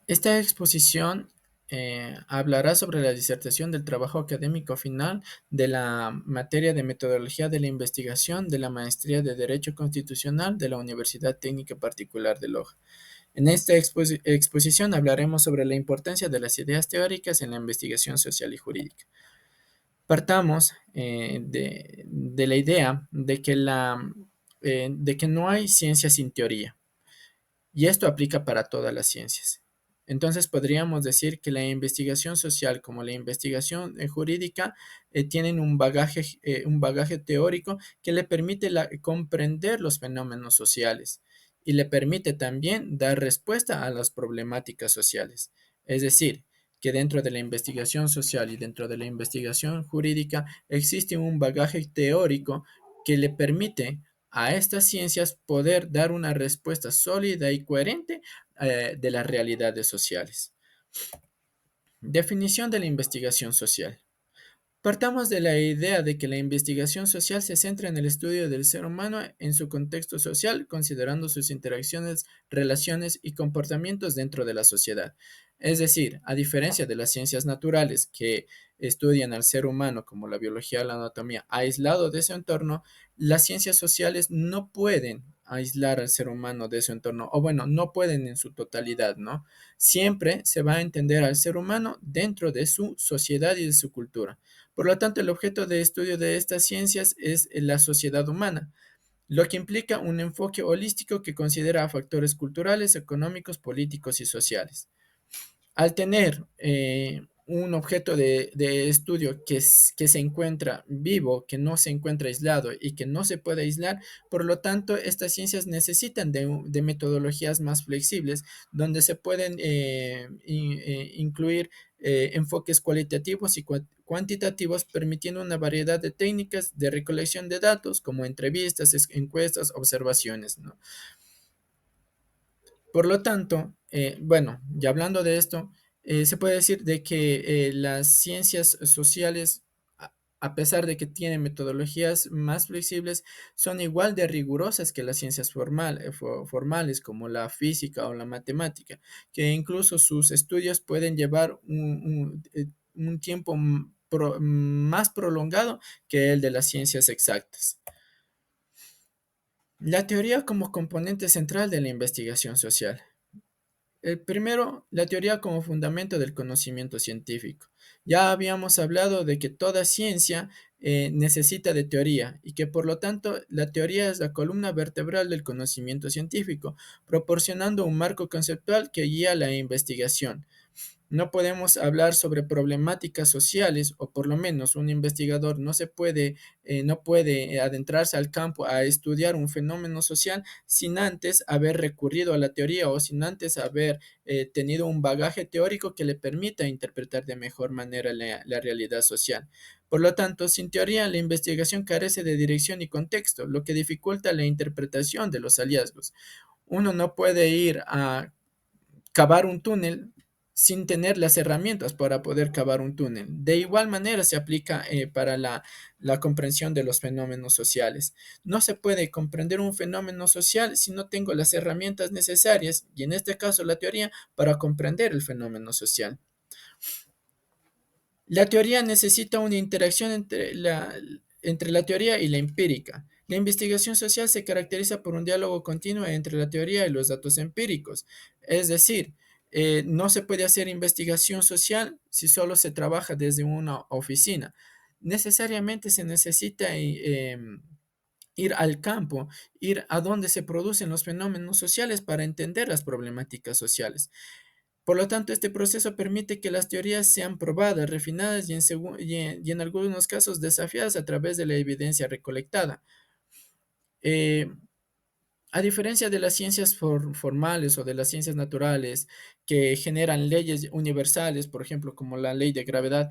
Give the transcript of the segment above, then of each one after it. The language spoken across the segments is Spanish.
Esta exposición hablará sobre la disertación del trabajo académico final de la materia de metodología de la investigación de la maestría de Derecho Constitucional de la Universidad Técnica Particular de Loja. En esta exposición hablaremos sobre la importancia de las ideas teóricas en la investigación social y jurídica. Partamos de la idea de que no hay ciencia sin teoría. Y esto aplica para todas las ciencias. Entonces podríamos decir que la investigación social como la investigación jurídica tienen un bagaje teórico que le permite comprender los fenómenos sociales y le permite también dar respuesta a las problemáticas sociales. Es decir, que dentro de la investigación social y dentro de la investigación jurídica existe un bagaje teórico que le permite a estas ciencias poder dar una respuesta sólida y coherente de las realidades sociales. Definición de la investigación social. Partamos de la idea de que la investigación social se centra en el estudio del ser humano en su contexto social, considerando sus interacciones, relaciones y comportamientos dentro de la sociedad. Es decir, a diferencia de las ciencias naturales que estudian al ser humano como la biología o la anatomía aislado de su entorno, las ciencias sociales no pueden aislar al ser humano de su entorno, o bueno, no pueden en su totalidad, ¿no? Siempre se va a entender al ser humano dentro de su sociedad y de su cultura. Por lo tanto, el objeto de estudio de estas ciencias es la sociedad humana, lo que implica un enfoque holístico que considera a factores culturales, económicos, políticos y sociales. Al tener un objeto de estudio que se encuentra vivo, que no se encuentra aislado y que no se puede aislar, por lo tanto, estas ciencias necesitan de metodologías más flexibles, donde se pueden incluir enfoques cualitativos y cuantitativos, permitiendo una variedad de técnicas de recolección de datos, como entrevistas, encuestas, observaciones, ¿no? Por lo tanto, bueno, ya hablando de esto, se puede decir de que las ciencias sociales, a pesar de que tienen metodologías más flexibles, son igual de rigurosas que las ciencias formales como la física o la matemática, que incluso sus estudios pueden llevar un tiempo más prolongado que el de las ciencias exactas. La teoría como componente central de la investigación social. El primero, la teoría como fundamento del conocimiento científico. Ya habíamos hablado de que toda ciencia necesita de teoría y que por lo tanto la teoría es la columna vertebral del conocimiento científico, proporcionando un marco conceptual que guía la investigación. No podemos hablar sobre problemáticas sociales, o por lo menos un investigador no puede adentrarse al campo a estudiar un fenómeno social sin antes haber recurrido a la teoría o sin antes haber tenido un bagaje teórico que le permita interpretar de mejor manera la realidad social. Por lo tanto, sin teoría, la investigación carece de dirección y contexto, lo que dificulta la interpretación de los hallazgos. Uno no puede ir a cavar un túnel sin tener las herramientas para poder cavar un túnel. De igual manera se aplica para la comprensión de los fenómenos sociales. No se puede comprender un fenómeno social si no tengo las herramientas necesarias, y en este caso la teoría, para comprender el fenómeno social. La teoría necesita una interacción entre la teoría y la empírica. La investigación social se caracteriza por un diálogo continuo entre la teoría y los datos empíricos. Es decir, no se puede hacer investigación social si solo se trabaja desde una oficina. Necesariamente se necesita ir al campo, ir a donde se producen los fenómenos sociales para entender las problemáticas sociales. Por lo tanto, este proceso permite que las teorías sean probadas, refinadas y en algunos casos desafiadas a través de la evidencia recolectada. Eh, a diferencia de las ciencias formales o de las ciencias naturales que generan leyes universales, por ejemplo, como la ley de gravedad,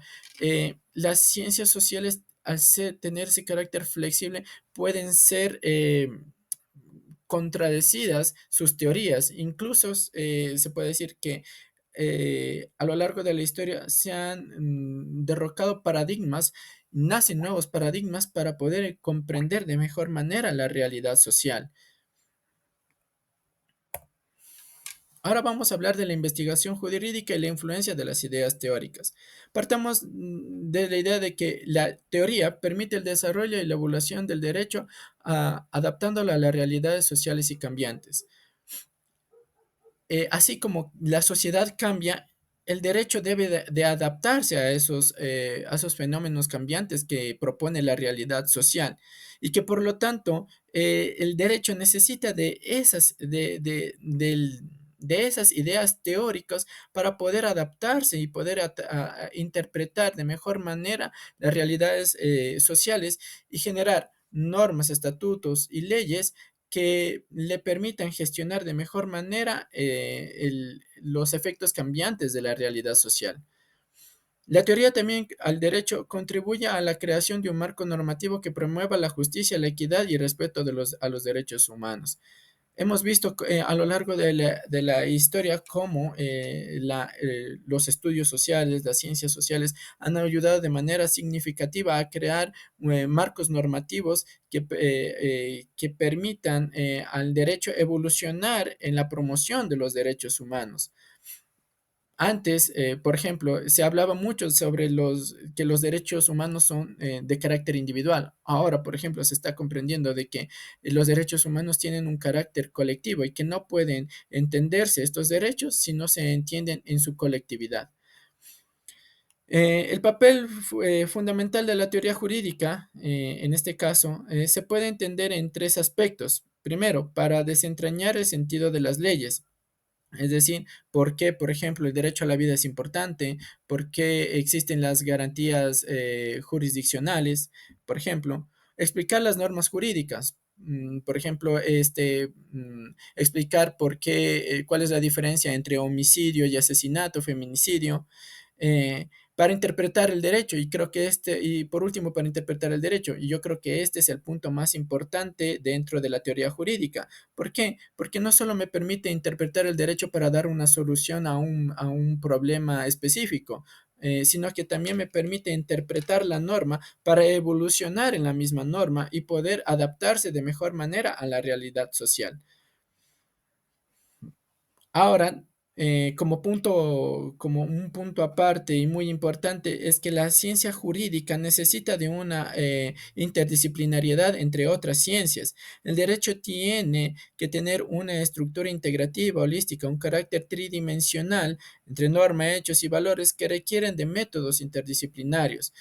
las ciencias sociales, tener ese carácter flexible, pueden ser contradecidas sus teorías. Incluso se puede decir que a lo largo de la historia se han derrocado paradigmas, nacen nuevos paradigmas para poder comprender de mejor manera la realidad social. Ahora vamos a hablar de la investigación jurídica y la influencia de las ideas teóricas. Partamos de la idea de que la teoría permite el desarrollo y la evolución del derecho, adaptándolo a las realidades sociales y cambiantes. Así como la sociedad cambia, el derecho debe de adaptarse a esos fenómenos cambiantes que propone la realidad social y que por lo tanto el derecho necesita de esas ideas teóricas para poder adaptarse y poder interpretar de mejor manera las realidades sociales y generar normas, estatutos y leyes que le permitan gestionar de mejor manera los efectos cambiantes de la realidad social. La teoría también al derecho contribuye a la creación de un marco normativo que promueva la justicia, la equidad y el respeto a los derechos humanos. Hemos visto a lo largo de la historia cómo los estudios sociales, las ciencias sociales han ayudado de manera significativa a crear marcos normativos que permitan al derecho evolucionar en la promoción de los derechos humanos. Antes, por ejemplo, se hablaba mucho sobre que los derechos humanos son de carácter individual. Ahora, por ejemplo, se está comprendiendo de que los derechos humanos tienen un carácter colectivo y que no pueden entenderse estos derechos si no se entienden en su colectividad. El papel fundamental de la teoría jurídica, en este caso, se puede entender en tres aspectos. Primero, para desentrañar el sentido de las leyes. Es decir, por qué, por ejemplo, el derecho a la vida es importante, por qué existen las garantías jurisdiccionales, por ejemplo, explicar las normas jurídicas, por ejemplo, explicar por qué, cuál es la diferencia entre homicidio y asesinato, feminicidio, para interpretar el derecho, y creo que y por último, para interpretar el derecho, y yo creo que este es el punto más importante dentro de la teoría jurídica. ¿Por qué? Porque no solo me permite interpretar el derecho para dar una solución a un problema específico, sino que también me permite interpretar la norma para evolucionar en la misma norma y poder adaptarse de mejor manera a la realidad social. Ahora, como un punto aparte y muy importante, es que la ciencia jurídica necesita de una interdisciplinariedad entre otras ciencias. El derecho tiene que tener una estructura integrativa, holística, un carácter tridimensional entre norma, hechos y valores que requieren de métodos interdisciplinarios.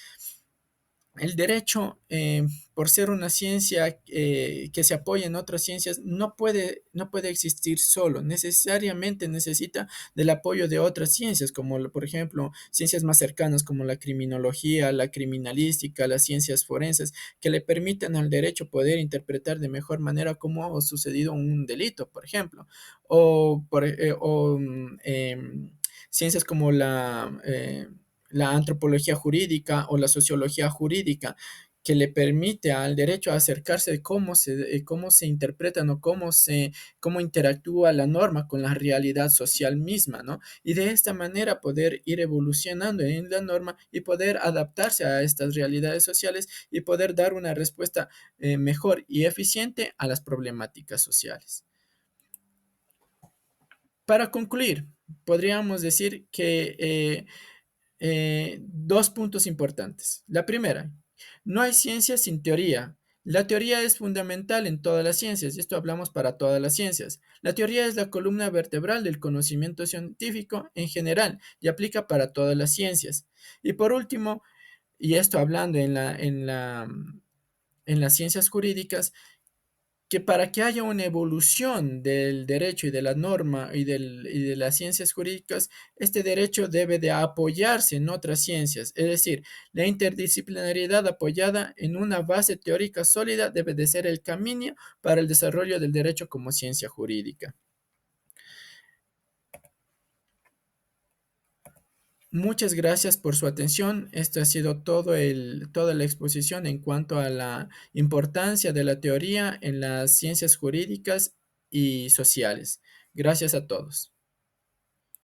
El derecho, por ser una ciencia que se apoya en otras ciencias, no puede existir solo. Necesariamente necesita del apoyo de otras ciencias, como por ejemplo, ciencias más cercanas como la criminología, la criminalística, las ciencias forenses, que le permitan al derecho poder interpretar de mejor manera cómo ha sucedido un delito, por ejemplo. Ciencias como la antropología jurídica o la sociología jurídica, que le permite al derecho acercarse de cómo se interpretan o cómo interactúa la norma con la realidad social misma, ¿no? Y de esta manera poder ir evolucionando en la norma y poder adaptarse a estas realidades sociales y poder dar una respuesta mejor y eficiente a las problemáticas sociales. Para concluir, podríamos decir que dos puntos importantes. La primera, no hay ciencia sin teoría. La teoría es fundamental en todas las ciencias, y esto hablamos para todas las ciencias. La teoría es la columna vertebral del conocimiento científico en general y aplica para todas las ciencias. Y por último, y esto hablando en las ciencias jurídicas, que para que haya una evolución del derecho y de la norma y de las ciencias jurídicas, este derecho debe de apoyarse en otras ciencias, es decir, la interdisciplinariedad apoyada en una base teórica sólida debe de ser el camino para el desarrollo del derecho como ciencia jurídica. Muchas gracias por su atención. Esto ha sido toda la exposición en cuanto a la importancia de la teoría en las ciencias jurídicas y sociales. Gracias a todos.